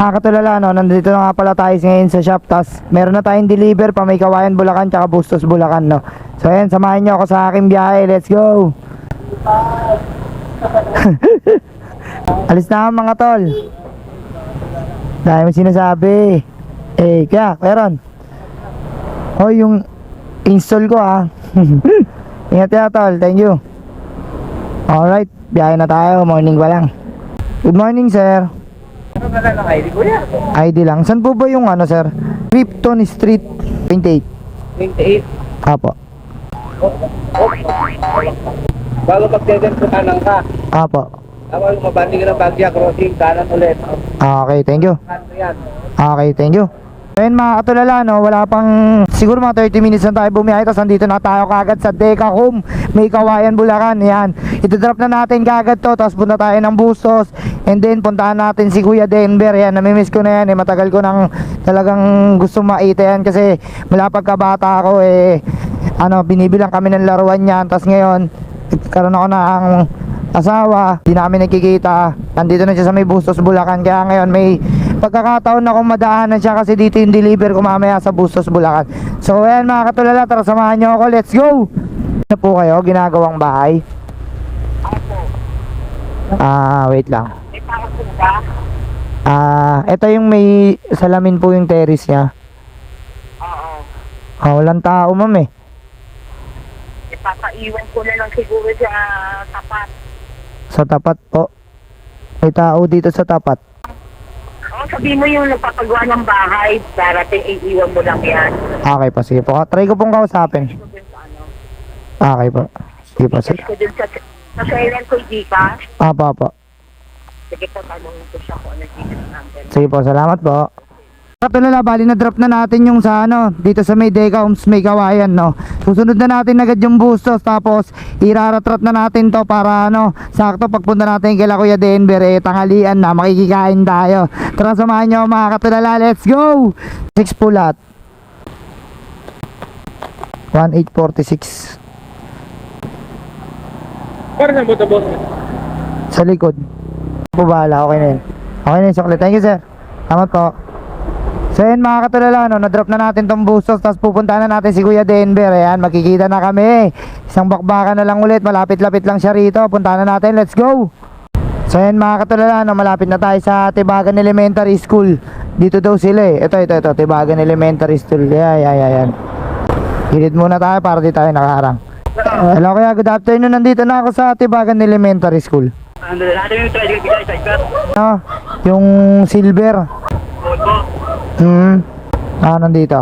Nakakatulala, no? Nandito na nga pala tayo ngayon sa shop. Tas meron na tayong deliver pa may Kawayan, Bulacan, tsaka Bustos, Bulacan, no? So ayan, samahan nyo ako sa aking biyahe. Let's go! Alis na ako mga tol. Dahil mo sinasabi. Kaya Ron. Yung install ko Ingat ya tol, thank you. Alright, biyahe na tayo, morning pa lang. Good morning sir. Ano na lang ang ID ko yan? ID lang, saan po ba yung sir? Krypton Street 28. 28. Apo. Bago mag-7 po kanan ka. Apo. Ako yung mabandi ka ng Bagya Crossing, kanan ulit. Okay, thank you. Ano yan? Okay, thank you. Ayun mga katulala, no, wala pang siguro mga 30 minutes na tayo bumiyahe. Tapos nandito na tayo kagad sa Deca Home, may Kawayan, Bulacan. Yan, ito-drop na natin kagad to. Tapos punta tayo ng Bustos. And then puntahan natin si Kuya Denver. Yan, namimiss ko na yan matagal ko nang talagang gusto maita yan. Kasi mula pagkabata ako binibilang kami ng laruan yan. Tapos ngayon karoon ako ng asawa, di namin nakikita. Nandito na siya sa may Bustos, Bulacan. Kaya ngayon may pagkakataon na kung madaanan siya kasi dito yung deliver ko mamaya sa Bustos, Bulacan. So ayan mga katulala, tara samahan nyo ako, let's go! Ano po kayo, ginagawang bahay? Wait lang. Ito yung may salamin po yung terrace niya. Walang tao ma'am Ipapaiwan ko na lang siguro sa tapat. Sa tapat po. May tao dito sa tapat. Sabi mo yung nagpapagawa ng bahay, darating iiwan mo lang yan. Okay po, sige po. Try ko pong kausapin. Okay po. Sige po, sige. Ko dun sa silent ko, di ka? Apo. Sige po, tanongin ko siya kung ano yung number. Sige po, salamat po. Katulala, bali na drop na natin yung sa dito sa may Deca Homes, may Kawayan, no. Susunod na natin agad yung Bustos, tapos iraratrat na natin to para sakto pagpunta natin kay Kuya Denver, tanghalian na, makikikain tayo. Tara samahan nyo mga katulala, let's go! 6 pulat 1846 Parang mo ito, boss. sa likod. Po bahala, okay na yun. Okay na yun, sukli. Thank you sir. Salamat po. So yun mga katulala, na-drop na natin tong Bustos. Tapos pupunta na natin si Kuya Denver. Ayan, makikita na kami. Isang bakbakan na lang ulit, malapit-lapit lang siya rito. Punta na natin, let's go! So yun mga katulala, malapit na tayo sa Tibagan Elementary School. Dito daw sila Ito, Tibagan Elementary School. Yan. Hilid muna tayo para di tayo nakaharang. Hello kuya, good afternoon. Nandito na ako sa Tibagan Elementary School. Ano yung try ko bigay sa ikat? Yung silver. Nandito.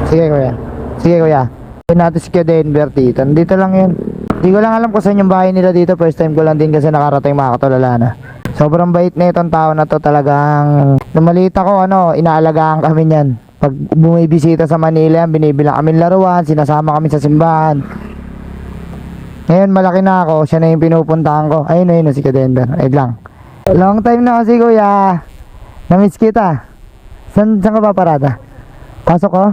Sige kuya. Hindi natin si Kuya Denver dito. Nandito lang yun. Hindi ko lang alam kung saan yung bahay nila dito. First time ko lang din kasi nakarating mga katulala na. Sobrang bait na itong tao na to. Talagang namalita ko inaalagaan kami niyan. Pag bumibisita sa Manila, binibilang kami laruan, sinasama kami sa simbahan. Ngayon malaki na ako, siya na yung pinupuntahan ko. Ayun si Kuya Denver. Ayun lang. Long time na kasi kuya. Namiss kita. Saan ka ba parada? Pasok ko?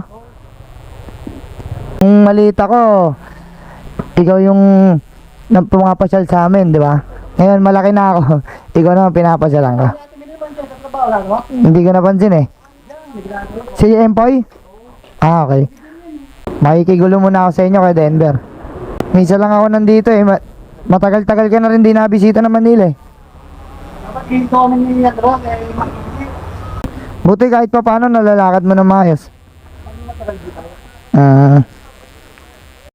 Kung maliit ako, ikaw yung pumapasyal sa amin, di ba? Ngayon malaki na ako, ikaw naman pinapasyalan ka. Hindi ko napansin Si Empoy? Okay. Makikigulo muna ako sa inyo kay Denver. Minsan lang ako nandito matagal-tagal ka na rin di nabisita ng Manila Buti kahit pa paano nalalakad mo na maayos.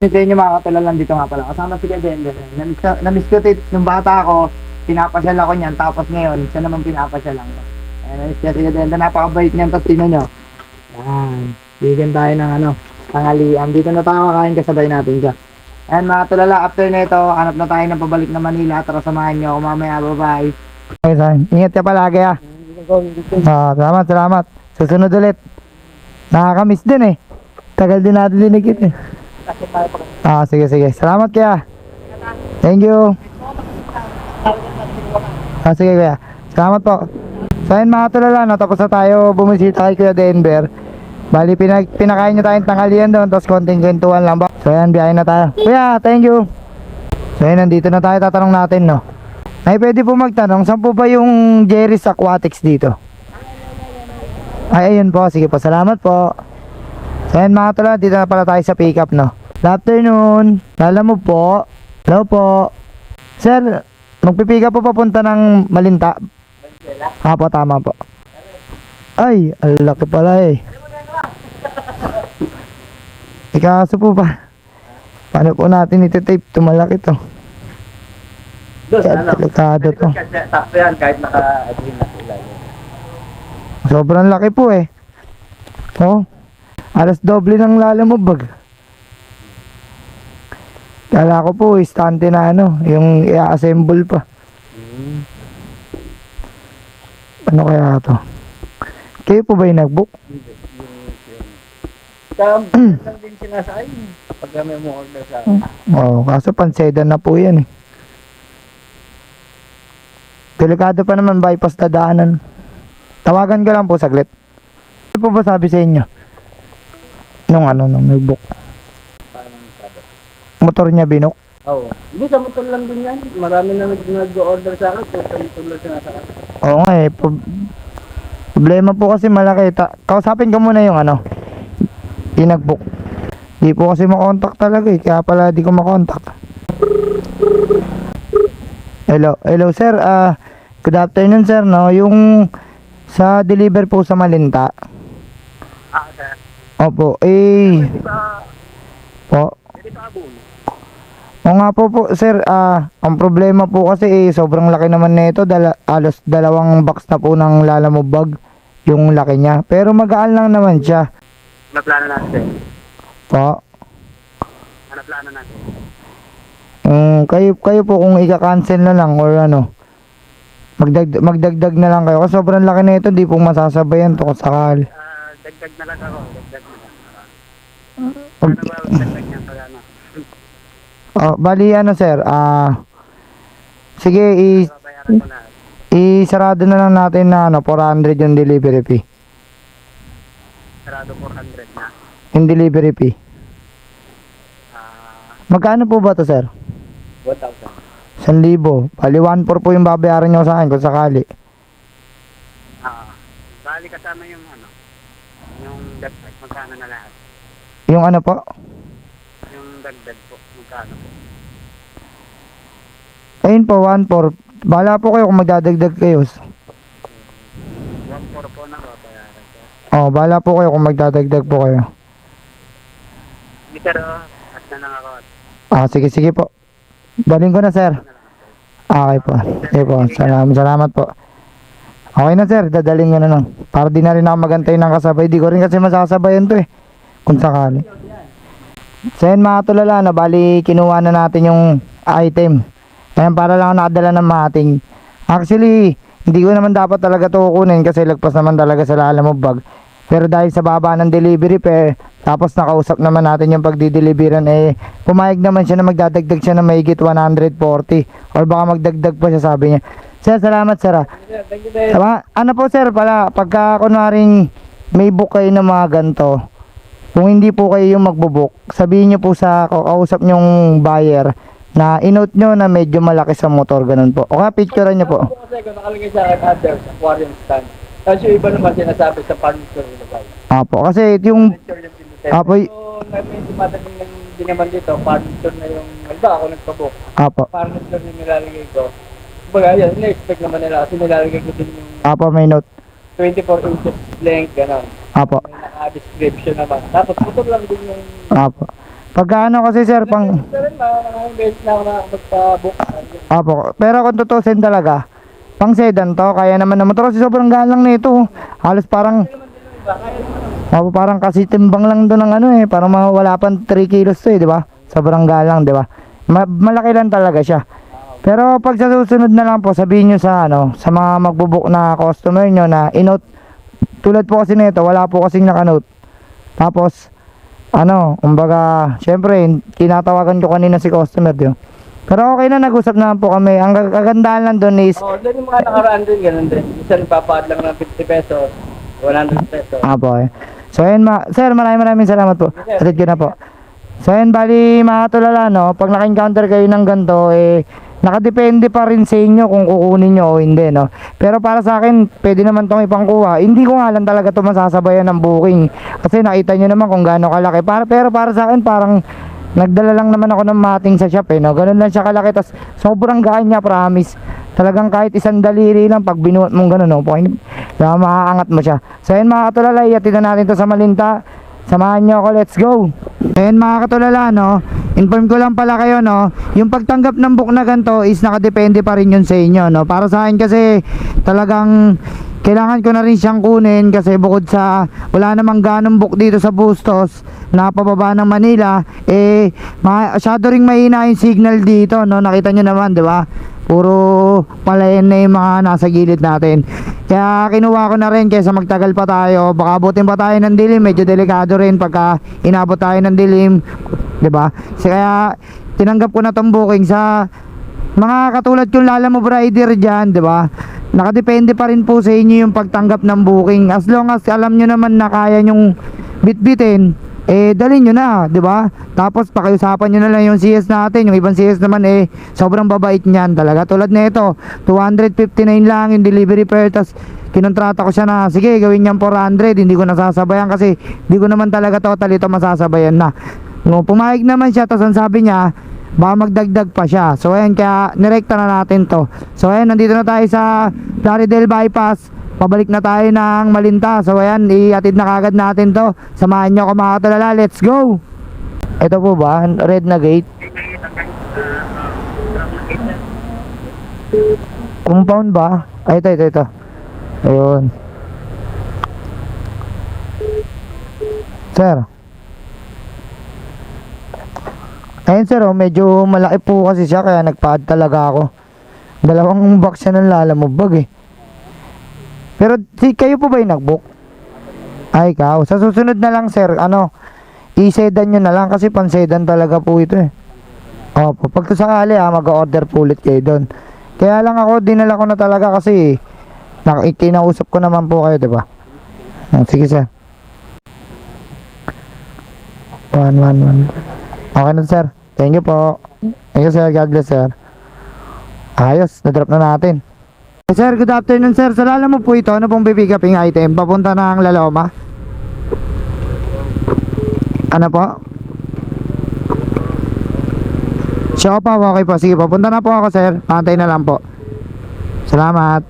Ito yung mga katulalan dito nga pala. Kasama si Kuya Denver. Namiss ko nung bata ako, pinapasyal ako niyan. Tapos ngayon, siya naman pinapasyalan ko. Namiss ko si Kuya Denver. Napakabait niyan. Tapos tingnan nyo. Yan. Bigyan tayo ng tanghalian. Dito na tayo kakain kasabay natin siya. Ayan mga katulala, after nito, hanap na tayo ng pabalik na Manila. Tara samahan nyo ako mamaya. Bye-bye. Okay, ingat ka palagi Salamat. Susunod ulit. Nakakamiss din Tagal din natin dinikit sige. Salamat kaya. Thank you. Sige kuya. Salamat po. So yun mga tulala, tapos na tayo bumisita kay Kuya Denver. Bali pinakain niya tayong tanghalian doon, tapos konting kwentuhan lang ba. So yan, biyahe na tayo. Kuya, thank you. So yun, nandito na tayo, tatanong natin Ay pwede po magtanong, saan po ba yung Jerry's Aquatics dito? Ay, ayun po. Sige po. Salamat po. So, ayan mga tol, dito na pala tayo sa pick up, no? Good afternoon. Lala mo po. Hello po. Sir, magpipick up po papunta ng Malinta. Apo, tama po. Ay, ang laki pala eh. Ikaso po pa. Paano po natin iti-tape? Tumalaki to. Doon, ano? Delikado to. Kasi sakto yan kahit naka-admin na sila. Sobrang laki po eh. Oh, alas doble ng lalamove. Kala ko po, istante na ano, yung i-assemble pa. Ano kaya to? Kayo po ba yung nag-book? Lang din sinasayin. Pag may mo order sa akin. Oo, kaso pansedan na po yan eh. Delikado pa naman, bypass na daanan. Tawagan ka lang po saglit. Ano po ba sabi sa inyo? Nung nag-book? Motor niya binok? Oo. Hindi, sa motor lang din yan. Marami na nag-order sa akin. Kung sa motor lang sinasayin. Oo nga eh. Problema po kasi malaki. Kausapin ka muna yung yung nag-book. Di po kasi makontak talaga eh. Kaya pala di ko makontak. Hello sir. Good afternoon sir. No? Yung sa deliver po sa Malinta. Sir. Opo. Hindi ba, Po. hindi ba abon? Oo nga po sir, ang problema po kasi sobrang laki naman nito, alos 2 box na po ng Lalamove bag yung laki niya. Pero magaan lang naman siya. Ano plano natin? Po. Ano plano natin? Kayo po kung ika-cancel na lang or magdagdag na lang kayo. Kasi sobrang laki nito, di po masasabayan to kung sakali. Dagdag na lang ako. Dagdag na lang. Ano ba dagdag niya pag ano? Bali sir, sige, Babayaran ko na. isarado na lang natin na 400 yung delivery fee. Sarado 400 na. Yung delivery fee. Magkano po ba to sir? 1,000. 1,000. Bali 1,400 po yung babayaran nyo sa akin kung sakali. Bali kasama yung yung dagdag, magkano na lahat? Yung ano po? Yung dagdag po, magkano po? Ayun po, 1,400. Bahala po kayo kung magdadagdag kayo. 1,400 po na babayaran ko. Bahala po kayo kung magdadagdag po kayo. Hindi pero, at na lang ako. Sige po. Baling ko na sir. Okay po. Sige po. Salamat po. Okay na sir, dadaling ko na lang. Para di na rin ako magantay ng kasabay. Di ko rin kasi masasabayan to eh. Kung sakali. So yun mga tulala, bali kinuha na natin yung item. Ayan, para lang ako nakadala ng mating. Actually, hindi ko naman dapat talaga to kukunin kasi lagpas naman talaga sa Lalamove bag. Pero dahil sa baba ng delivery tapos nakausap naman natin yung pagdi-deliveran pumayag naman siya na magdadagdag siya na mahigit 140 or baka magdagdag pa siya, sabi niya. Sir, salamat sir. Thank you din. Ano po sir, pagka kunwaring may book kayo ng mga ganito, kung hindi po kayo yung magbo-book, sabihin niyo po sa kausap nyong buyer na inote nyo na medyo malaki sa motor, ganun po. O picturean nyo po. Kasi kung nakalagay sa akin under, sa aquarium stand. Tapos yung iba naman sinasabi sa furniture ilagay. Kasi yung Furniture yung pinutay. Apo, So, may dumadating lang din naman dito, furniture na yung, ako nagpabook. Apo, Furniture yung nilalagay ko. Kumbaga, yan, na-expect naman nila kasi nilalagay ko din yung may note. 24 inches length, gano'n. Apo, May naka-description naman. Tapos motor lang din yung... Pagka kasi sir, Pero maraming beses na ako magpa-book. pero kung tutusin talaga, pang sedan to, kaya naman na motor kasi sobrang gaan lang nito. Halos parang, parang kasi timbang lang doon ng parang wala pang 3 kilos to di ba? Sobrang gaan lang, di ba? Malaki lang talaga siya. Pero pag sa susunod na lang po, sabihin nyo sa sa mga magbo-book na customer nyo na inote, tulad po kasi nito, wala po kasing naka-note. Tapos, kumbaga, syempre, tinatawagan ko kanina si customer yun. Pero okay na, nag-usap naman po kami. Ang kagandahan lang doon is... Doon yung mga nakaraan din, ganun din. Isa rin papaad lang ng 50 pesos, 100 pesos. So, ayun sir, maraming salamat po. Atid ko na po. So, ayun, bali, mga tulala, pag naka-encounter kayo ng ganito, nakadepende pa rin sa inyo kung kukunin nyo o hindi, no? Pero para sa akin, pwede naman tong ipangkuha. Hindi ko nga lang talaga to masasabayan ng booking. Kasi nakita nyo naman kung gaano kalaki. Pero para sa akin, parang nagdala lang naman ako ng mating sa shop, eh, no? Ganun lang siya kalaki. Tas sobrang gaan niya, promise. Talagang kahit isang daliri lang, pag binuhat mong ganun, no? Makaangat mo siya. So ayun mga katulala, iatinan natin to sa Malinta. Samahan nyo ako, let's go. Ayun mga katulala, no, inform ko lang pala kayo, no, yung pagtanggap ng book na ganito is nakadepende pa rin yun sa inyo, no. Para sa akin kasi talagang kailangan ko na rin siyang kunin kasi bukod sa wala namang ganong book dito sa Bustos na pababa ng Manila, eh masyado ring mahina yung signal dito, no. Nakita nyo naman, di ba? Puro palayan na yung mga nasa gilid natin. Kaya kinuha ko na rin kaysa magtagal pa tayo. Baka abutin pa tayo ng dilim. Medyo delikado rin pagka inabot tayo ng dilim, 'di ba? Kaya tinanggap ko na tong booking sa mga katulad yung Lala Move rider diyan, 'di ba? Nakadepende pa rin po sa inyo yung pagtanggap ng booking. As long as alam nyo naman na kaya nyong bitbitin, eh dalhin nyo na, di ba? Tapos pakiusapan nyo na lang yung CS natin. Yung ibang CS naman eh sobrang babait niyan talaga. Tulad nito, 259 lang yung delivery fare. Tas kinontrata ko siya na sige gawin niyang 400. Hindi ko nasasabayan kasi hindi ko naman talaga total ito masasabayan na. No, pumayag naman siya. Tas ang sabi niya baka magdagdag pa siya. So ayan, kaya nirekta na natin to. So ayan, nandito na tayo sa Plaridel Bypass. Pabalik na tayo ng Malinta. So ayan, iatid na kagad natin to. Samahan nyo ako mga katulala. Let's go. Ito po ba? Red na gate. Compound ba? Ay, ito. Ayun. Sir. Ayun sir, oh, medyo malaki po kasi siya kaya nagpa-add talaga ako. Dalawang box siya ng Lala Move bag eh. Pero kayo po ba yung nag-book? Ay, ikaw. Sa susunod na lang, sir, i-sedan nyo na lang kasi pan-sedan talaga po ito eh. Opo, pag sakali mag-order po ulit kayo doon. Kaya lang ako, dinala ko na talaga kasi kinausap ko naman po kayo, diba? Sige, sir. 111. Okay na, sir. Thank you po. Thank you, sir. God bless, sir. Ayos, na-drop na natin. Sir, good afternoon sir. Sa Lala Move po ito, ano pong pipick uping item? Papunta ng Laloma? Ano po? Siya pa, okay po. Sige, papunta na po ako sir. Pantay na lang po. Salamat.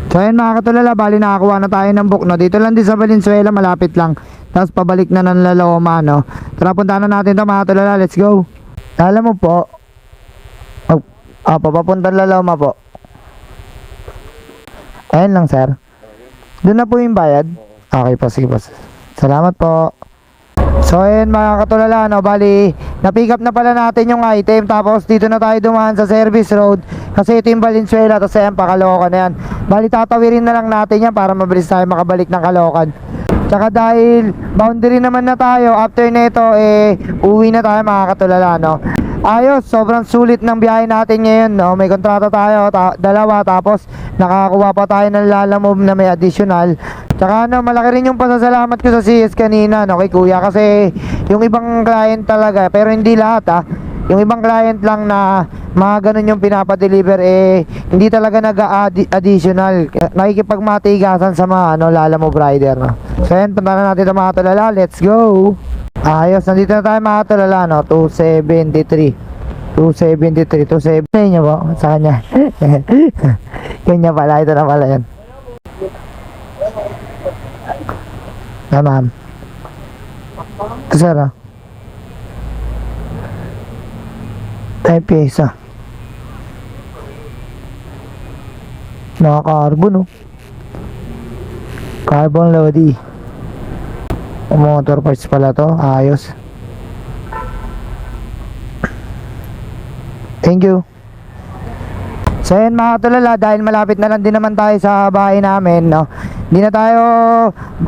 So ayun mga katulala, bali nakakuha na tayo ng book, no? Dito lang din sa Valenzuela, malapit lang. Tapos pabalik na ng Laloma, no? Tara, punta na natin ito mga katulala. Let's go. Lala Move po. Papunta ng Laloma po. Ayun lang sir. Doon na po yung bayad. Okay po, sige po. Salamat po. So ayun mga katulala, no, bali na-pick up na pala natin yung item. Tapos dito na tayo dumaan sa service road. Kasi ito yung Valenzuela. Tapos ayan, Caloocan na yan. Bali tatawirin na lang natin yan para mabilis tayo makabalik ng Caloocan. Tsaka dahil boundary naman na tayo, after nito uwi na tayo mga katulala, no. Ayos, sobrang sulit ng biyahe natin ngayon, no. May kontrata tayo, dalawa, tapos nakakuha pa tayo ng Lala Move na may additional. Tsaka malaki rin yung pasasalamat ko sa CS kanina, no, kay kuya. Kasi yung ibang client talaga, pero hindi lahat yung ibang client lang na mga ganun yung pinapadeliver, hindi talaga nag-additional. Nakikipagmatigasan sa mga Lala Move rider, no. So yan, punta na natin ang mga tulala. Let's go. Ayos, nandito na tayo mga tulala, no. 273 270 niya po sa kanya. Kanya pala, ito na pala yan. Ma'am. Ito sir, ay pyesa. Naka-carbon, no. Carbon Lodi. Motor parts pala to. Ayos. Thank you. So yan mga tulala, dahil malapit na lang din naman tayo sa bahay namin, no. Hindi na tayo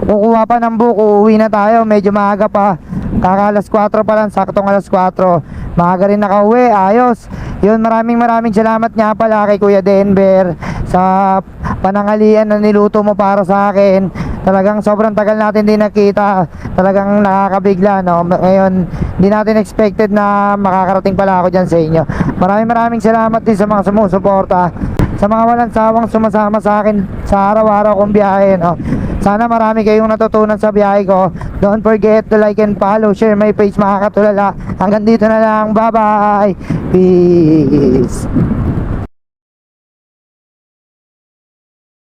kukuha pa ng buko, uuwi na tayo. Medyo maaga pa. Kaka alas 4 pa lang, saktong alas 4. Maaga rin nakauwi, ayos. Yun, maraming salamat nga pala kay Kuya Denver sa panangalian na niluto mo para sa akin. Talagang sobrang tagal natin din nakita. Talagang nakakabigla, no? Ngayon, hindi natin expected na makakarating pala ako dyan sa inyo. Maraming salamat din sa mga sumusuporta, sa mga walang sawang sumasama sa akin sa araw-araw kong biyahe, no? Sana marami kayong natutunan sa biyahe ko. Don't forget to like and follow, share my page, Makakatulala. Hanggang dito na lang, bye bye, peace.